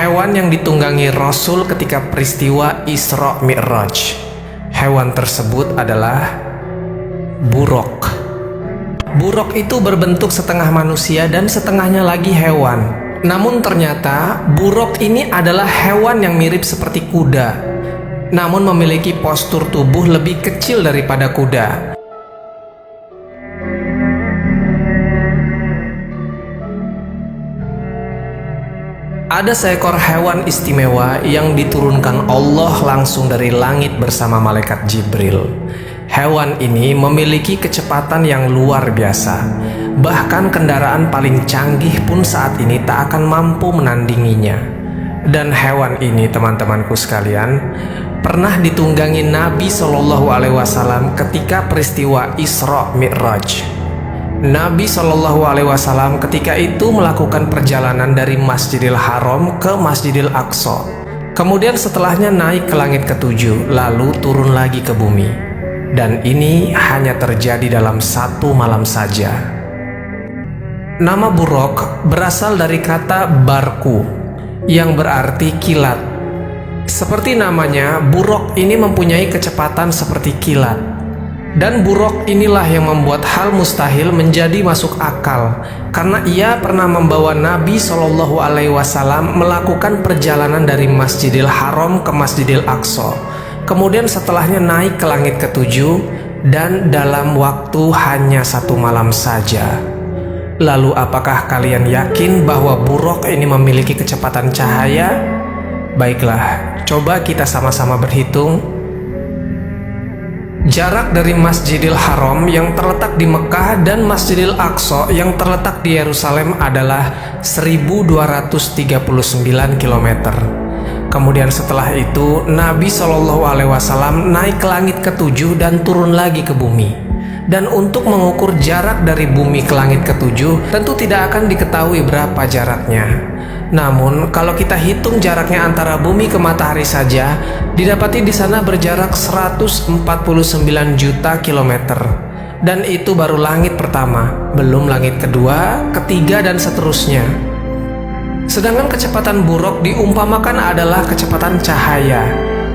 hewan yang ditunggangi Rasul ketika peristiwa Isra Mi'raj. Hewan tersebut adalah buruk. Buruk itu berbentuk setengah manusia dan setengahnya lagi hewan. Namun ternyata buruk ini adalah hewan yang mirip seperti kuda, namun memiliki postur tubuh lebih kecil daripada kuda. Ada seekor hewan istimewa yang diturunkan Allah langsung dari langit bersama malaikat Jibril. Hewan ini memiliki kecepatan yang luar biasa. Bahkan kendaraan paling canggih pun saat ini tak akan mampu menandinginya. Dan hewan ini, teman-temanku sekalian, pernah ditunggangi Nabi Shallallahu Alaihi Wasallam ketika peristiwa Isra Mi'raj. Nabi Shallallahu Alaihi Wasallam ketika itu melakukan perjalanan dari Masjidil Haram ke Masjidil Aqsa. Kemudian setelahnya naik ke langit ketujuh, lalu turun lagi ke bumi. Dan ini hanya terjadi dalam satu malam saja. Nama buruk berasal dari kata barku, yang berarti kilat. Seperti namanya, buruk ini mempunyai kecepatan seperti kilat. Dan buruk inilah yang membuat hal mustahil menjadi masuk akal, karena ia pernah membawa Nabi Shallallahu Alaihi Wasallam melakukan perjalanan dari Masjidil Haram ke Masjidil Aqsa. Kemudian setelahnya naik ke langit ketujuh, dan dalam waktu hanya satu malam saja. Lalu apakah kalian yakin bahwa buruk ini memiliki kecepatan cahaya? Baiklah, coba kita sama-sama berhitung. Jarak dari Masjidil Haram yang terletak di Mekah dan Masjidil Aqsa yang terletak di Yerusalem adalah 1239 km. Kemudian setelah itu Nabi Shallallahu Alaihi Wasallam naik ke langit ketujuh dan turun lagi ke bumi. Dan untuk mengukur jarak dari bumi ke langit ketujuh tentu tidak akan diketahui berapa jaraknya. Namun kalau kita hitung jaraknya antara bumi ke matahari saja, didapati di sana berjarak 149 juta kilometer. Dan itu baru langit pertama, belum langit kedua, ketiga, dan seterusnya. Sedangkan kecepatan buruk diumpamakan adalah kecepatan cahaya.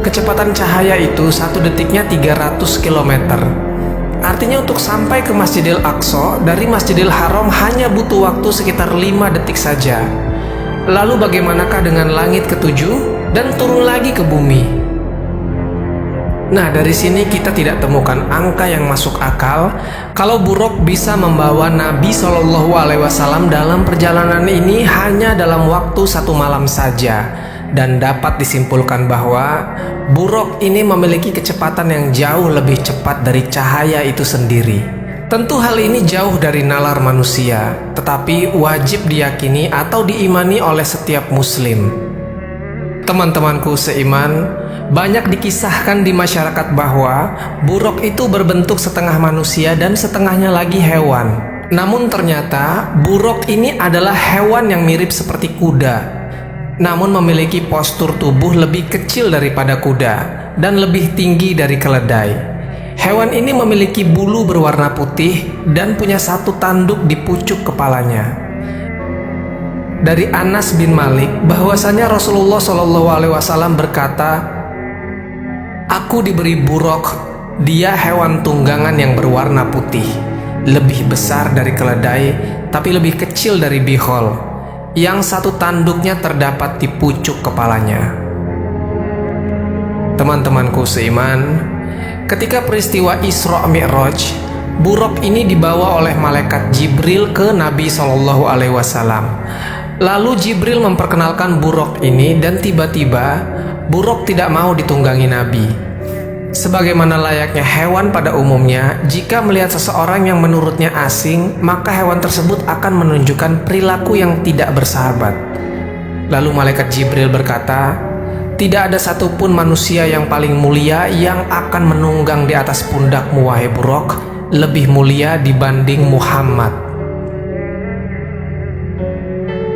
Kecepatan cahaya itu 1 detiknya 300 km. Artinya untuk sampai ke Masjidil Aqsa dari Masjidil Haram hanya butuh waktu sekitar 5 detik saja. Lalu bagaimanakah dengan langit ketujuh dan turun lagi ke bumi? Nah, dari sini kita tidak temukan angka yang masuk akal kalau buruk bisa membawa Nabi Shallallahu Alaihi Wasallam dalam perjalanan ini hanya dalam waktu satu malam saja. Dan dapat disimpulkan bahwa buruk ini memiliki kecepatan yang jauh lebih cepat dari cahaya itu sendiri. Tentu hal ini jauh dari nalar manusia, tetapi wajib diyakini atau diimani oleh setiap muslim. Teman-temanku seiman, banyak dikisahkan di masyarakat bahwa buruk itu berbentuk setengah manusia dan setengahnya lagi hewan. Namun ternyata buruk ini adalah hewan yang mirip seperti kuda, namun memiliki postur tubuh lebih kecil daripada kuda dan lebih tinggi dari keledai. Hewan ini memiliki bulu berwarna putih dan punya satu tanduk di pucuk kepalanya. Dari Anas bin Malik bahwasanya Rasulullah Shallallahu Alaihi Wasallam berkata, "Aku diberi buruk, dia hewan tunggangan yang berwarna putih, lebih besar dari keledai, tapi lebih kecil dari bihol, yang satu tanduknya terdapat di pucuk kepalanya." Teman-temanku seiman, ketika peristiwa Isra Mi'raj, buruk ini dibawa oleh malaikat Jibril ke Nabi Shallallahu Alaihi Wasallam. Lalu Jibril memperkenalkan buruk ini dan tiba-tiba buruk tidak mau ditunggangi Nabi. Sebagaimana layaknya hewan pada umumnya, jika melihat seseorang yang menurutnya asing, maka hewan tersebut akan menunjukkan perilaku yang tidak bersahabat. Lalu malaikat Jibril berkata, "Tidak ada satupun manusia yang paling mulia yang akan menunggang di atas pundakmu, wahai buruk, lebih mulia dibanding Muhammad."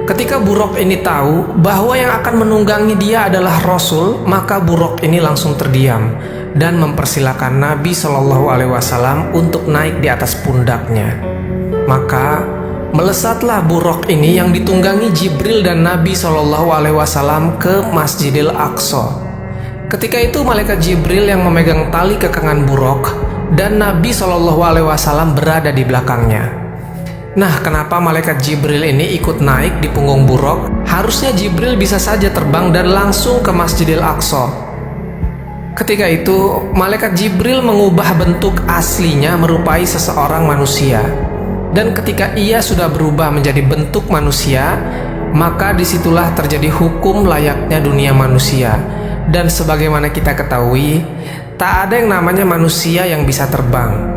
Ketika buruk ini tahu bahwa yang akan menunggangi dia adalah Rasul, maka buruk ini langsung terdiam dan mempersilahkan Nabi Shallallahu Alaihi Wasallam untuk naik di atas pundaknya. Maka melesatlah buraq ini yang ditunggangi Jibril dan Nabi SAW ke Masjidil Aqsa. Ketika itu malaikat Jibril yang memegang tali kekangan buraq dan Nabi SAW berada di belakangnya. Nah, kenapa malaikat Jibril ini ikut naik di punggung buraq? Harusnya Jibril bisa saja terbang dan langsung ke Masjidil Aqsa. Ketika itu, malaikat Jibril mengubah bentuk aslinya merupai seseorang manusia. Dan ketika ia sudah berubah menjadi bentuk manusia, maka disitulah terjadi hukum layaknya dunia manusia. Dan sebagaimana kita ketahui, tak ada yang namanya manusia yang bisa terbang.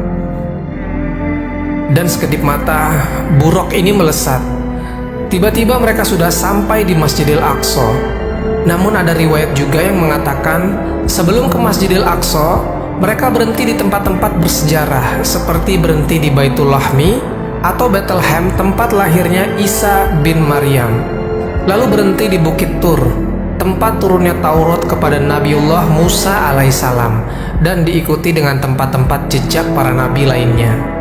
Dan sekedip mata, buraq ini melesat. Tiba-tiba mereka sudah sampai di Masjidil Aqsa. Namun ada riwayat juga yang mengatakan sebelum ke Masjidil Aqsa, mereka berhenti di tempat-tempat bersejarah seperti berhenti di Baitul Lahmi atau Bethlehem, tempat lahirnya Isa bin Maryam. Lalu berhenti di Bukit Tur, tempat turunnya Taurat kepada Nabiullah Musa alaihissalam, dan diikuti dengan tempat-tempat jejak para nabi lainnya.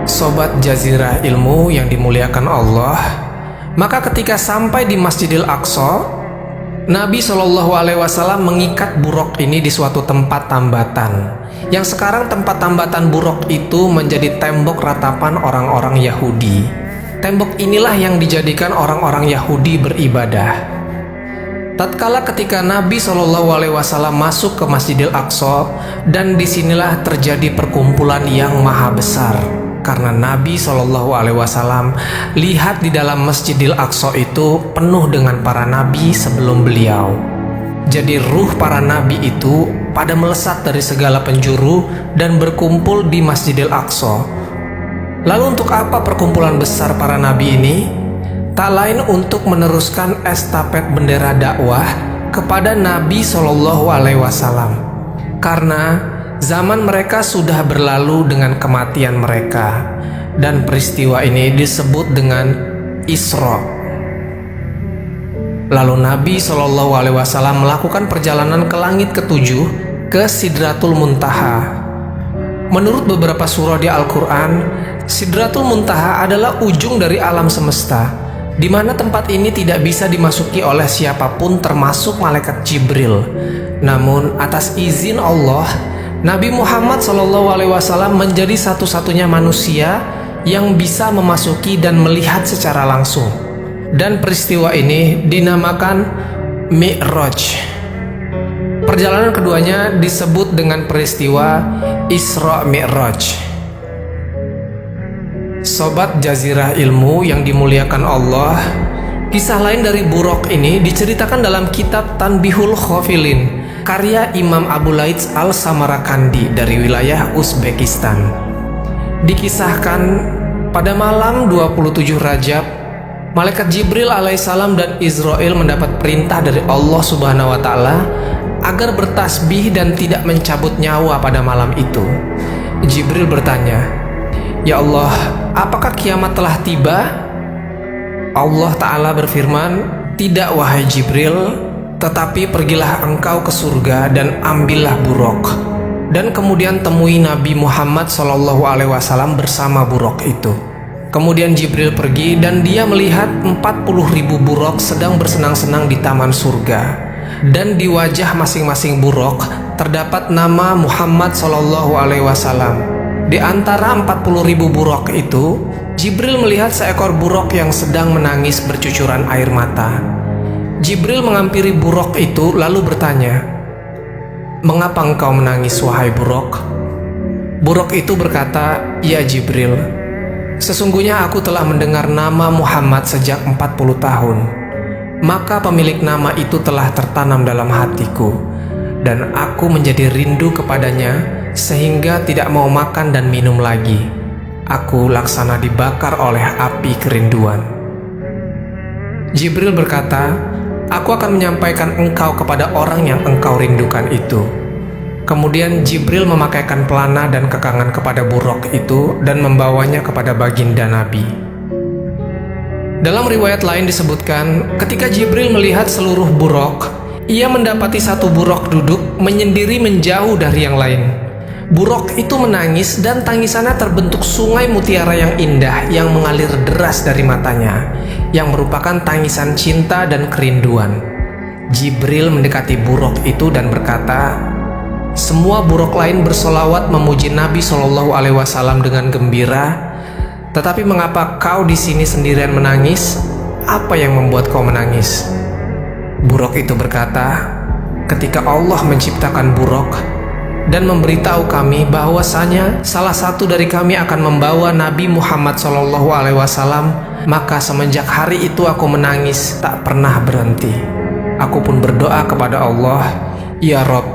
Sobat Jazirah Ilmu yang dimuliakan Allah, maka ketika sampai di Masjidil Aqsa, Nabi SAW mengikat buraq ini di suatu tempat tambatan, yang sekarang tempat tambatan buraq itu menjadi tembok ratapan orang-orang Yahudi. Tembok inilah yang dijadikan orang-orang Yahudi beribadah. Tatkala ketika Nabi SAW masuk ke Masjidil Aqsa, dan disinilah terjadi perkumpulan yang maha besar. Karena Nabi SAW lihat di dalam Masjidil Aqsa itu penuh dengan para nabi sebelum beliau. Jadi ruh para nabi itu pada melesat dari segala penjuru dan berkumpul di Masjidil Aqsa. Lalu untuk apa perkumpulan besar para nabi ini? Tak lain untuk meneruskan estafet bendera dakwah kepada Nabi SAW. Karena zaman mereka sudah berlalu dengan kematian mereka, dan peristiwa ini disebut dengan Isra. Lalu Nabi SAW melakukan perjalanan ke langit ketujuh, ke Sidratul Muntaha. Menurut beberapa surah di Al-Quran, Sidratul Muntaha adalah ujung dari alam semesta, di mana tempat ini tidak bisa dimasuki oleh siapapun termasuk malaikat Jibril. Namun atas izin Allah, Nabi Muhammad SAW menjadi satu-satunya manusia yang bisa memasuki dan melihat secara langsung. Dan peristiwa ini dinamakan Mi'raj. Perjalanan keduanya disebut dengan peristiwa Isra Mi'raj. Sobat Jazirah Ilmu yang dimuliakan Allah, kisah lain dari buraq ini diceritakan dalam kitab Tanbihul Ghafilin, karya Imam Abu Laits Al-Samarkandi dari wilayah Uzbekistan. Dikisahkan pada malam 27 Rajab, malaikat Jibril alaihissalam dan Israel mendapat perintah dari Allah Subhanahu wa Ta'ala agar bertasbih dan tidak mencabut nyawa pada malam itu. Jibril bertanya, "Ya Allah, apakah kiamat telah tiba?" Allah Ta'ala berfirman, "Tidak wahai Jibril, tetapi pergilah engkau ke surga dan ambillah buraq, dan kemudian temui Nabi Muhammad SAW bersama buraq itu." Kemudian Jibril pergi dan dia melihat 40.000 buraq sedang bersenang-senang di taman surga, dan di wajah masing-masing buraq terdapat nama Muhammad SAW. Di antara 40.000 buraq itu, Jibril melihat seekor buraq yang sedang menangis bercucuran air mata. Jibril menghampiri buraq itu lalu bertanya, "Mengapa engkau menangis wahai buraq?" Buraq itu berkata, "Ya Jibril, sesungguhnya aku telah mendengar nama Muhammad sejak 40 tahun. Maka pemilik nama itu telah tertanam dalam hatiku, dan aku menjadi rindu kepadanya sehingga tidak mau makan dan minum lagi. Aku laksana dibakar oleh api kerinduan." Jibril berkata, "Aku akan menyampaikan engkau kepada orang yang engkau rindukan itu." Kemudian Jibril memakaikan pelana dan kekangan kepada buraq itu dan membawanya kepada baginda Nabi. Dalam riwayat lain disebutkan, ketika Jibril melihat seluruh buraq, ia mendapati satu buraq duduk menyendiri menjauh dari yang lain. Buraq itu menangis dan tangisannya terbentuk sungai mutiara yang indah yang mengalir deras dari matanya, yang merupakan tangisan cinta dan kerinduan. Jibril mendekati buraq itu dan berkata, "Semua buraq lain bersolawat memuji Nabi Shallallahu Alaihi Wasallam dengan gembira, tetapi mengapa kau di sini sendirian menangis? Apa yang membuat kau menangis?" Buraq itu berkata, "Ketika Allah menciptakan buraq dan memberitahu kami bahwasanya salah satu dari kami akan membawa Nabi Muhammad SAW, maka semenjak hari itu aku menangis tak pernah berhenti. Aku pun berdoa kepada Allah, ya Rob,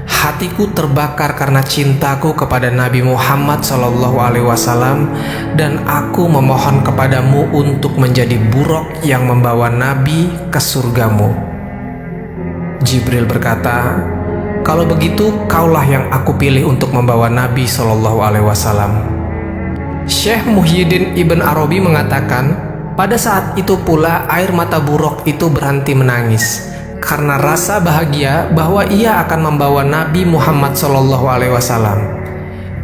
hatiku terbakar karena cintaku kepada Nabi Muhammad SAW, dan aku memohon kepadamu untuk menjadi buraq yang membawa Nabi ke surgamu." Jibril berkata, "Kalau begitu, kaulah yang aku pilih untuk membawa Nabi Shallallahu Alaihi Wasallam." Syekh Muhyiddin Ibn Arabi mengatakan, pada saat itu pula air mata buraq itu berhenti menangis karena rasa bahagia bahwa ia akan membawa Nabi Muhammad Shallallahu Alaihi Wasallam.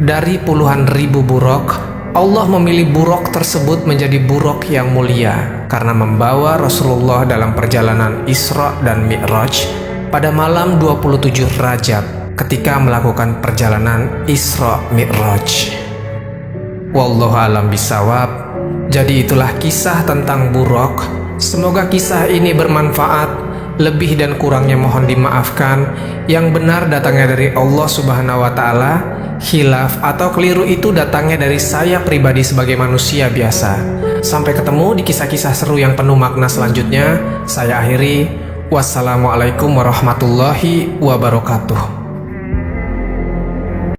Dari puluhan ribu buraq, Allah memilih buraq tersebut menjadi buraq yang mulia karena membawa Rasulullah dalam perjalanan Isra dan Mi'raj pada malam 27 Rajab ketika melakukan perjalanan Isra Mi'raj. Wallahu alam bisawab. Jadi itulah kisah tentang buraq. Semoga kisah ini bermanfaat. Lebih dan kurangnya mohon dimaafkan. Yang benar datangnya dari Allah Subhanahu wa Ta'ala. Khilaf atau keliru itu datangnya dari saya pribadi sebagai manusia biasa. Sampai ketemu di kisah-kisah seru yang penuh makna selanjutnya. Saya akhiri. Wassalamualaikum warahmatullahi wabarakatuh.